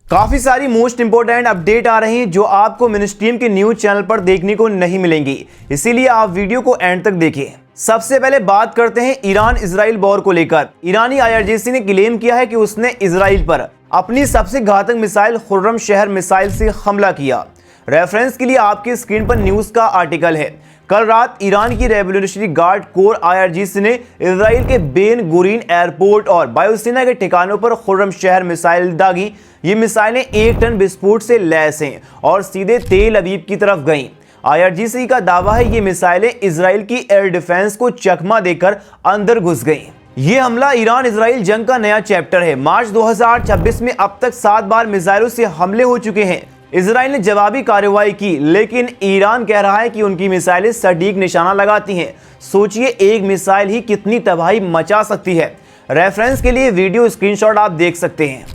काफी सारी most important update आ रही हैं जो आपको मिनस्ट्रीम के न्यूज चैनल पर देखने को नहीं मिलेंगी, इसीलिए आप वीडियो को एंड तक देखिए। सबसे पहले बात करते हैं ईरान इजराइल वॉर को लेकर। ईरानी IRGC ने क्लेम किया है कि उसने इजराइल पर अपनी सबसे घातक मिसाइल खुर्रम शहर मिसाइल से हमला किया। रेफरेंस के लिए आपकी स्क्रीन पर न्यूज का आर्टिकल है। कल रात ईरान की रेवोल्यूशनरी गार्ड कोर IRGC ने इजराइल के बेन गुरीन एयरपोर्ट और वायुसेना के ठिकानों पर खुर्रम शहर मिसाइल दागी। ये मिसाइलें 1 टन विस्फोट से लैस हैं और सीधे तेल अवीव की तरफ गईं। IRGC का दावा है ये मिसाइलें इजराइल की एयर डिफेंस को चकमा देकर अंदर घुस गईं। ये हमला ईरान इजराइल जंग का नया चैप्टर है। मार्च 2026 में अब तक 7 बार मिसाइलों से हमले हो चुके हैं। इजराइल ने जवाबी कार्रवाई की, लेकिन ईरान कह रहा है कि उनकी मिसाइलें सटीक निशाना लगाती हैं। सोचिए, एक मिसाइल ही कितनी तबाही मचा सकती है। रेफरेंस के लिए वीडियो स्क्रीनशॉट आप देख सकते हैं।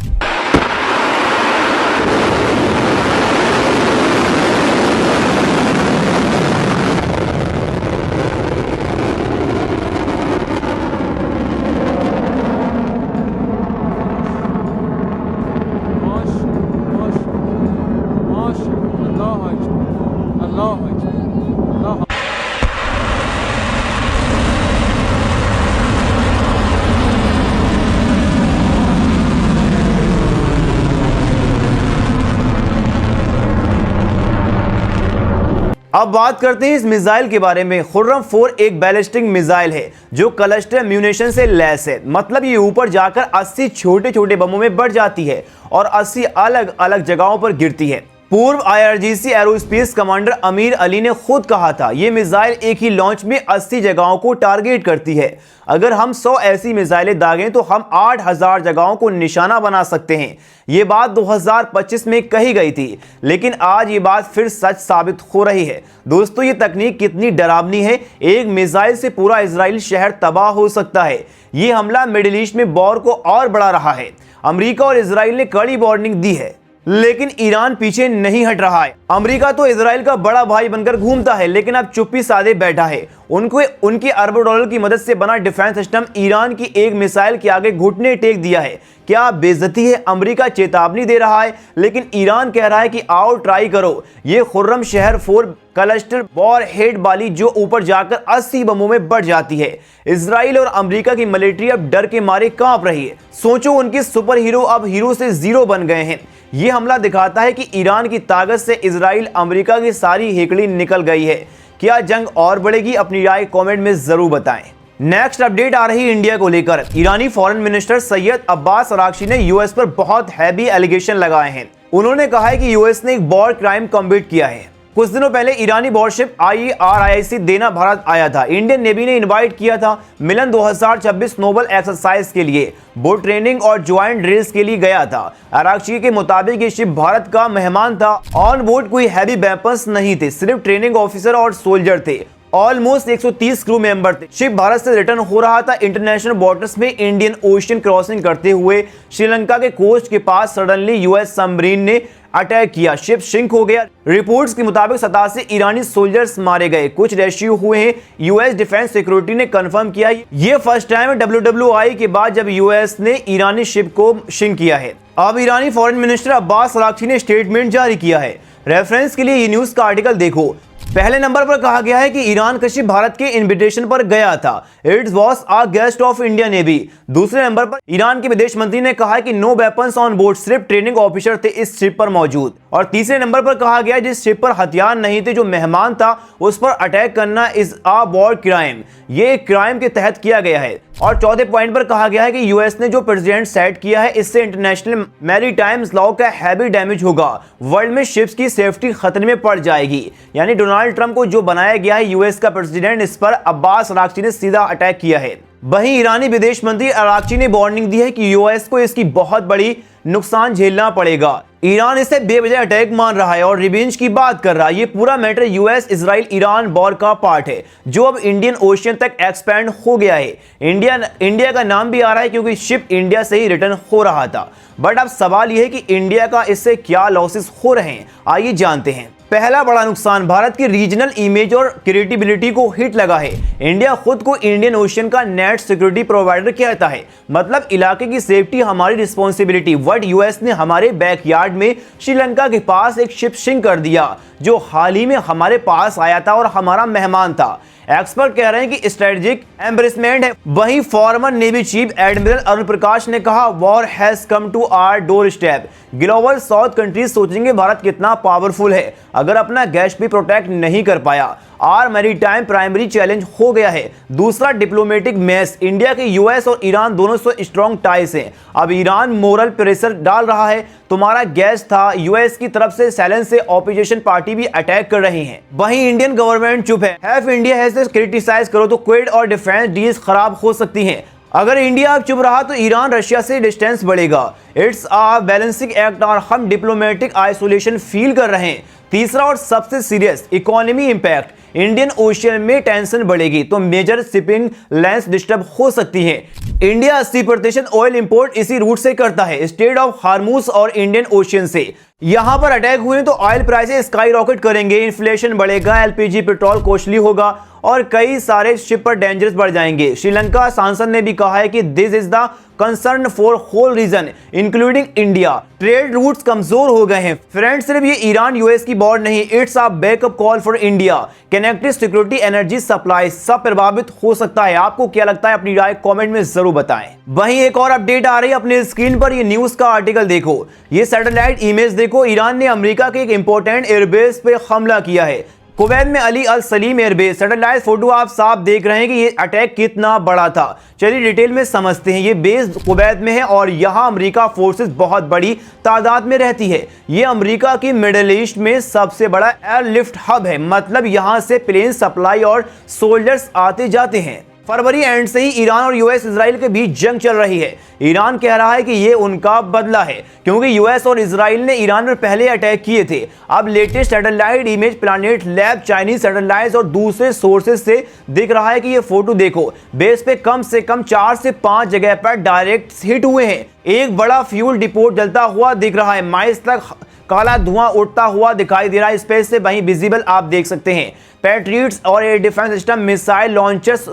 अब बात करते हैं इस मिसाइल के बारे में। खुर्रम 4 एक बैलिस्टिक मिसाइल है जो क्लस्टर म्यूनिशन से लैस है। मतलब ये ऊपर जाकर 80 छोटे छोटे बमों में बढ़ जाती है और 80 अलग अलग जगहों पर गिरती है। पूर्व IRGC एरोस्पेस कमांडर अमीर अली ने खुद कहा था, ये मिसाइल एक ही लॉन्च में 80 जगहों को टारगेट करती है। अगर हम 100 ऐसी मिसाइलें दागें तो हम 8000 जगहों को निशाना बना सकते हैं। ये बात 2025 में कही गई थी, लेकिन आज ये बात फिर सच साबित हो रही है। दोस्तों, ये तकनीक कितनी डरावनी है। एक मिसाइल से पूरा इजराइल शहर तबाह हो सकता है। ये हमला मिडिल ईस्ट में वॉर को और बढ़ा रहा है। अमेरिका और इजराइल ने कड़ी वार्निंग दी है, लेकिन ईरान पीछे नहीं हट रहा है। अमेरिका तो इजराइल का बड़ा भाई बनकर घूमता है, लेकिन अब चुप्पी साधे बैठा है। उनकी अरबों डॉलर की मदद से बना डिफेंस सिस्टम ईरान की एक मिसाइल के आगे घुटने टेक दिया है। क्या बेइज्जती है। अमेरिका चेतावनी दे रहा है, लेकिन ईरान कह रहा है कि आओ ट्राई करो। ये खुर्रम शहर 4 क्लस्टर वॉर हेड वाली जो ऊपर जाकर 80 बमों में बढ़ जाती है। इजराइल और अमेरिका की मिलिट्री अब डर के मारे कांप रही है। सोचो, उनके सुपर हीरो अब हीरो से जीरो बन गए हैं। ये हमला दिखाता है कि ईरान की ताकत से इजराइल अमेरिका की सारी हेकड़ी निकल गई है। क्या जंग और बढ़ेगी? अपनी राय कमेंट में जरूर बताएं। नेक्स्ट अपडेट आ रही है इंडिया को लेकर। ईरानी foreign minister Seyed Abbas Araghchi ने यूएस पर बहुत हैवी एलिगेशन लगाए हैं। उन्होंने कहा है कि यूएस ने एक वॉर क्राइम कमिट किया है। कुछ दिनों पहले ईरानी वॉरशिप IRIC देना भारत आया था। इंडियन नेवी ने इनवाइट किया था मिलन 2026 नोबल एक्सरसाइज के लिए। बोट ट्रेनिंग और ज्वाइंट ड्रिल्स के लिए गया था। अरागची के मुताबिक ये शिप भारत का मेहमान था। ऑन बोर्ड कोई हैवी वेपन्स नहीं थे, सिर्फ ट्रेनिंग ऑफिसर और सोल्जर थे। ऑलमोस्ट 130 क्रू मेंबर थे। शिप भारत से रिटर्न हो रहा था। इंटरनेशनल वाटर्स में इंडियन ओशियन क्रॉसिंग करते हुए श्रीलंका के कोस्ट के पास सडनली यूएस सबमरीन ने अटैक किया। शिप सिंक हो गया। रिपोर्ट्स के मुताबिक 87 ईरानी सोल्जर्स मारे गए, कुछ रेस्क्यू हुए हैं। यूएस डिफेंस सिक्योरिटी ने कंफर्म किया। ये फर्स्ट टाइम है WWI के बाद जब यूएस ने ईरानी शिप को सिंक किया है। अब ईरानी फॉरेन मिनिस्टर अब्बास अरागची ने स्टेटमेंट जारी किया है। रेफरेंस के लिए ये न्यूज का आर्टिकल देखो। पहले नंबर पर कहा गया है कि ईरान का शिप भारत के इनविटेशन पर गया था। It was a guest of India navy. दूसरे नंबर पर ईरान के विदेश मंत्री ने कहा है कि नो वेपन्स ऑन बोर्ड, सिर्फ ट्रेनिंग ऑफिसर थे इस शिप पर मौजूद। और तीसरे नंबर पर कहा गया जिस शिप पर हथियार नहीं थे, जो मेहमान था, उस पर अटैक करना इज अ वॉर क्राइम। ये क्राइम के तहत किया गया है। और चौथे पॉइंट पर कहा गया है कि यूएस ने जो प्रेसिडेंट सेट किया है, इससे इंटरनेशनल मैरीटाइम लॉ का हैवी डैमेज होगा। वर्ल्ड में शिप्स की सेफ्टी खतरे में पड़ जाएगी। यानी डोनाल्ड ट्रंप को जो बनाया गया है यूएस का प्रेसिडेंट, इस पर अब्बास अरागची ने सीधा अटैक किया है। वहीं ईरानी विदेश मंत्री अरागची ने वार्निंग दी है कि यूएस को इसकी बहुत बड़ी नुकसान झेलना पड़ेगा। ईरान इसे बेवजह अटैक मान रहा है और रिवेंज की बात कर रहा है। ये पूरा matter US Israel Iran war का पार्ट है, जो अब इंडियन ओशियन तक एक्सपैंड हो गया है। इंडिया का नाम भी आ रहा है क्योंकि शिप इंडिया से ही रिटर्न हो रहा था। बट अब सवाल यह है कि इंडिया का इससे क्या लॉसेस हो रहे हैं, आइए जानते हैं। पहला बड़ा नुकसान भारत की रीजनल इमेज और क्रेडिबिलिटी को हिट लगा है। इंडिया खुद को इंडियन ओशियन का नेट सिक्योरिटी प्रोवाइडर कहता है, मतलब इलाके की सेफ्टी हमारी रिस्पॉन्सिबिलिटी। बट यूएस ने हमारे बैकयार्ड में श्रीलंका के पास एक शिप सिंक कर दिया जो हाल ही में हमारे पास आया था और हमारा मेहमान था। एक्सपर्ट कह रहे हैं कि स्ट्रेटेजिक एम्बरेसमेंट है। वहीं former navy chief admiral Arun Prakash ने कहा, war has come to our doorstep. Global south countries सोचेंगे भारत कितना पावरफुल है अगर अपना गैस भी प्रोटेक्ट नहीं कर पाया। आर मैरीटाइम प्राइमरी चैलेंज हो गया है। दूसरा डिप्लोमेटिक मैच, इंडिया के यूएस और ईरान दोनों से स्ट्रॉन्ग टाइज हैं। अब ईरान मोरल प्रेशर डाल रहा है, तुम्हारा गैस था। यूएस की तरफ से साइलेंस से ऑपोजिशन पार्टी भी अटैक कर रही हैं। वहीं इंडियन गवर्नमेंट चुप है। हैव इंडिया हैज क्रिटिसाइज करो तो क्वेड और डिफेंस डील्स खराब हो सकती हैं। अगर इंडिया अब चुप रहा तो ईरान रशिया से डिस्टेंस बढ़ेगा। इट्स अ बैलेंसिंग एक्ट और हम डिप्लोमेटिक आइसोलेशन फील कर रहे हैं। तीसरा और सबसे serious, economy impact. Indian ocean में टेंशन बढ़ेगी तो मेजर शिपिंग लाइंस डिस्टर्ब हो सकती हैं। इंडिया 80% ऑयल इंपोर्ट इसी रूट से करता है, स्ट्रेट ऑफ हार्मूज और इंडियन ओशियन से। यहां पर अटैक हुए तो ऑयल प्राइसेस स्काई रॉकेट करेंगे, इन्फ्लेशन बढ़ेगा, एलपीजी पेट्रोल कॉस्टली होगा और कई सारे शिप पर डेंजरस बढ़ जाएंगे। श्रीलंका सांसद ने भी कहा है कि this is the concern for whole region including India. Trade routes कमजोर हो गए हैं। फ्रेंड्स, सिर्फ ये ईरान यूएस की वॉर नहीं, it's a backup call for India. Connected security, energy supply सब प्रभावित हो सकता है। आपको क्या लगता है? अपनी राय कमेंट में जरूर बताएं। वहीं एक और अपडेट आ रही है अपने स्क्रीन पर, ये न्यूज का आर्टिकल देखो, ये सैटेलाइट इमेज देखो। ईरान ने अमेरिका के एक इंपॉर्टेंट एयरबेस पे हमला किया है, कुवैत में अली अल सलीम एयरबेस। सैटेलाइट फोटो आप साफ देख रहे हैं कि ये अटैक कितना बड़ा था। चलिए डिटेल में समझते हैं। ये बेस कुवैत में है और यहाँ अमेरिका फोर्सेस बहुत बड़ी तादाद में रहती है। ये अमेरिका की मिडिल ईस्ट में सबसे बड़ा एयरलिफ्ट हब है, मतलब यहाँ से प्लेन सप्लाई और सोल्जर्स आते जाते हैं। फरवरी एंड से ही ईरान और यूएस इजराइल के बीच जंग चल रही है। ईरान कह रहा है कि ये उनका बदला है क्योंकि यूएस और इजराइल ने ईरान पर पहले अटैक किए थे। अब latest satellite image planet lab Chinese satellite और दूसरे सोर्सेज से दिख रहा है कि ये फोटो देखो, बेस पे कम से कम 4 से 5 जगह पर डायरेक्ट हिट हुए हैं। एक बड़ा फ्यूल डिपोट जलता हुआ दिख रहा है, माइल्स तक काला धुआं उड़ता हुआ दिखाई दे रहा है स्पेस से। वहीं विजिबल आप देख सकते हैं पैट्रियट्स और air defence system, missile launchers,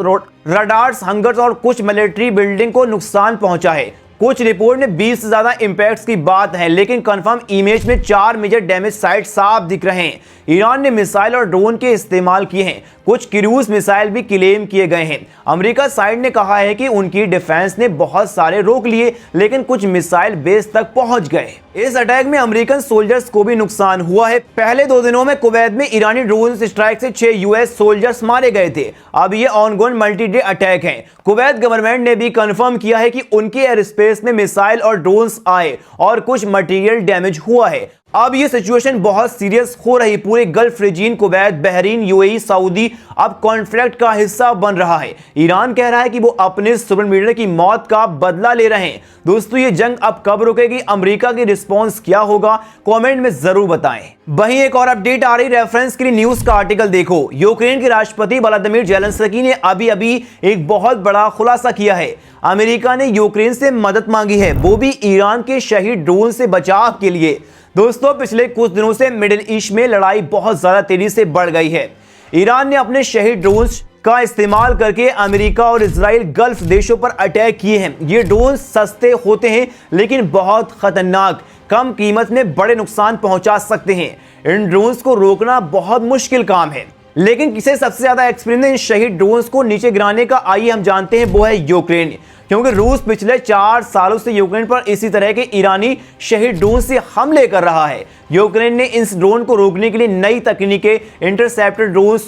radars, hungers और कुछ मिलिट्री बिल्डिंग को नुकसान पहुंचा है। कुछ रिपोर्ट में 20 से ज्यादा इंपैक्ट्स की बात है, लेकिन कंफर्म इमेज में 4 मेजर डैमेज साइट साफ दिख रहे हैं। ईरान ने मिसाइल और ड्रोन के इस्तेमाल किए हैं, कुछ क्रूज मिसाइल भी क्लेम किए गए हैं। अमेरिका साइड ने कहा है कि उनकी डिफेंस ने बहुत सारे रोक लिए, लेकिन कुछ मिसाइल बेस तक पहुंच गए। इस अटैक में अमेरिकन सोल्जर्स को भी नुकसान हुआ है। पहले 2 दिनों में कुवैत में ईरानी ड्रोन स्ट्राइक से 6 यूएस सोल्जर्स मारे गए थे। अब ये ऑनगोइंग मल्टी डे अटैक है। कुवैत गवर्नमेंट ने भी कंफर्म किया है कि उनके एयर स्पेस में मिसाइल और ड्रोन्स आए और कुछ मटेरियल डैमेज हुआ है। अब ये सिचुएशन बहुत सीरियस हो रही। पूरे Gulf region, Kuwait, Bahrain, UAE, Saudi अब कॉन्फ्लिक्ट का हिस्सा बन रहा है। ईरान कह रहा है कि वो अपने सुपरम लीडर की मौत का बदला ले रहे हैं। दोस्तों, ये जंग अब कब रुकेगी? अमेरिका की रिस्पॉन्स क्या होगा? कमेंट में जरूर बताएं। वहीं एक और अपडेट आ रही, रेफरेंस के लिए न्यूज का आर्टिकल देखो। यूक्रेन के राष्ट्रपति व्लादिमीर ज़ेलेंस्की ने अभी एक बहुत बड़ा खुलासा किया है। अमेरिका ने यूक्रेन से मदद मांगी है, वो भी ईरान के शहीद ड्रोन से बचाव के लिए। दोस्तों, पिछले कुछ दिनों से मिडिल ईस्ट में लड़ाई बहुत ज्यादा तेजी से बढ़ गई है। ईरान ने अपने शहीद ड्रोन्स का इस्तेमाल करके अमेरिका और इजराइल गल्फ देशों पर अटैक किए हैं। ये ड्रोन सस्ते होते हैं लेकिन बहुत खतरनाक, कम कीमत में बड़े नुकसान पहुंचा सकते हैं। इन ड्रोन्स को रोकना बहुत मुश्किल काम है, लेकिन किसे सबसे ज्यादा एक्सपीरियंस है इन शहीद ड्रोन्स को नीचे गिराने का, आइए हम जानते हैं, वो है यूक्रेन। क्योंकि रूस पिछले 4 सालों से यूक्रेन पर इसी तरह के ईरानी शहीद ड्रोन से हमले कर रहा है। यूक्रेन ने इस ड्रोन को रोकने के लिए नई तकनीकें, इंटरसेप्टर ड्रोन,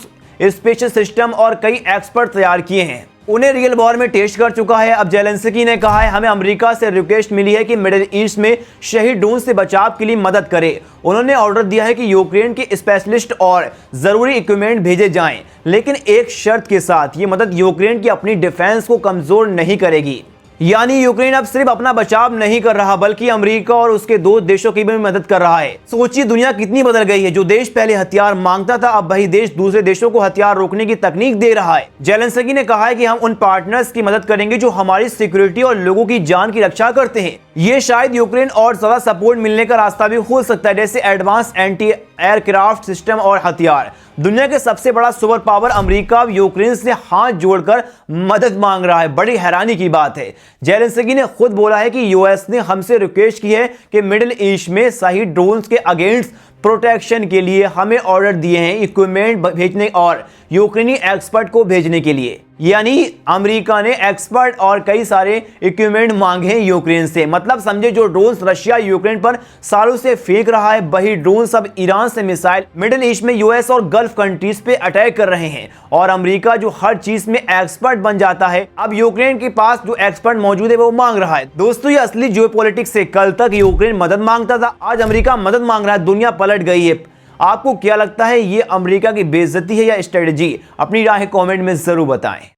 स्पेशल सिस्टम और कई एक्सपर्ट तैयार किए हैं। उन्हें रियल वॉर में टेस्ट कर चुका है। अब ज़ेलेंस्की ने कहा है, हमें अमेरिका से रिक्वेस्ट मिली है कि मिडिल ईस्ट में शहीद ड्रोन से बचाव के लिए मदद करे। उन्होंने ऑर्डर दिया है कि यूक्रेन के स्पेशलिस्ट और जरूरी इक्विपमेंट भेजे जाएं, लेकिन एक शर्त के साथ, ये मदद यूक्रेन की अपनी डिफेंस को कमजोर नहीं करेगी। यानी यूक्रेन अब सिर्फ अपना बचाव नहीं कर रहा बल्कि अमेरिका और उसके दोस्त देशों की भी मदद कर रहा है। सोचिए, दुनिया कितनी बदल गई है। जो देश पहले हथियार मांगता था, अब वही देश दूसरे देशों को हथियार रोकने की तकनीक दे रहा है। ज़ेलेंस्की ने कहा है कि हम उन पार्टनर्स की मदद करेंगे जो हमारी सिक्योरिटी और लोगों की जान की रक्षा करते हैं। ये शायद यूक्रेन और ज्यादा सपोर्ट मिलने का रास्ता भी हो सकता है, जैसे एडवांस एंटी एयरक्राफ्ट सिस्टम और हथियार। दुनिया के सबसे बड़ा सुपर पावर अमेरिका अब यूक्रेन से हाथ जोड़कर मदद मांग रहा है। बड़ी हैरानी की बात है, जेलेंस्की ने खुद बोला है कि यूएस ने हमसे रिक्वेस्ट की है कि मिडिल ईस्ट में सही ड्रोन्स के अगेंस्ट प्रोटेक्शन के लिए हमें ऑर्डर दिए हैं, इक्विपमेंट भेजने और यूक्रेनी एक्सपर्ट को भेजने के लिए। यानी अमेरिका ने एक्सपर्ट और कई सारे इक्विपमेंट मांगे हैं यूक्रेन से। मतलब समझे, जो ड्रोन्स रशिया यूक्रेन पर सालों से फेंक रहा है, वही ड्रोन सब ईरान से मिसाइल मिडिल ईस्ट में यूएस और गल्फ कंट्रीज पे अटैक कर रहे हैं। और अमेरिका जो हर चीज में एक्सपर्ट बन जाता है, अब यूक्रेन के पास जो एक्सपर्ट मौजूद है वो मांग रहा है। दोस्तों, ये असली जियोपॉलिटिक्स है। कल तक यूक्रेन मदद मांगता था, आज अमेरिका मदद मांग रहा है। दुनिया पलट गई है। आपको क्या लगता है, ये अमेरिका की बेइज्जती है या स्ट्रेटजी? अपनी राय कमेंट में जरूर बताएं।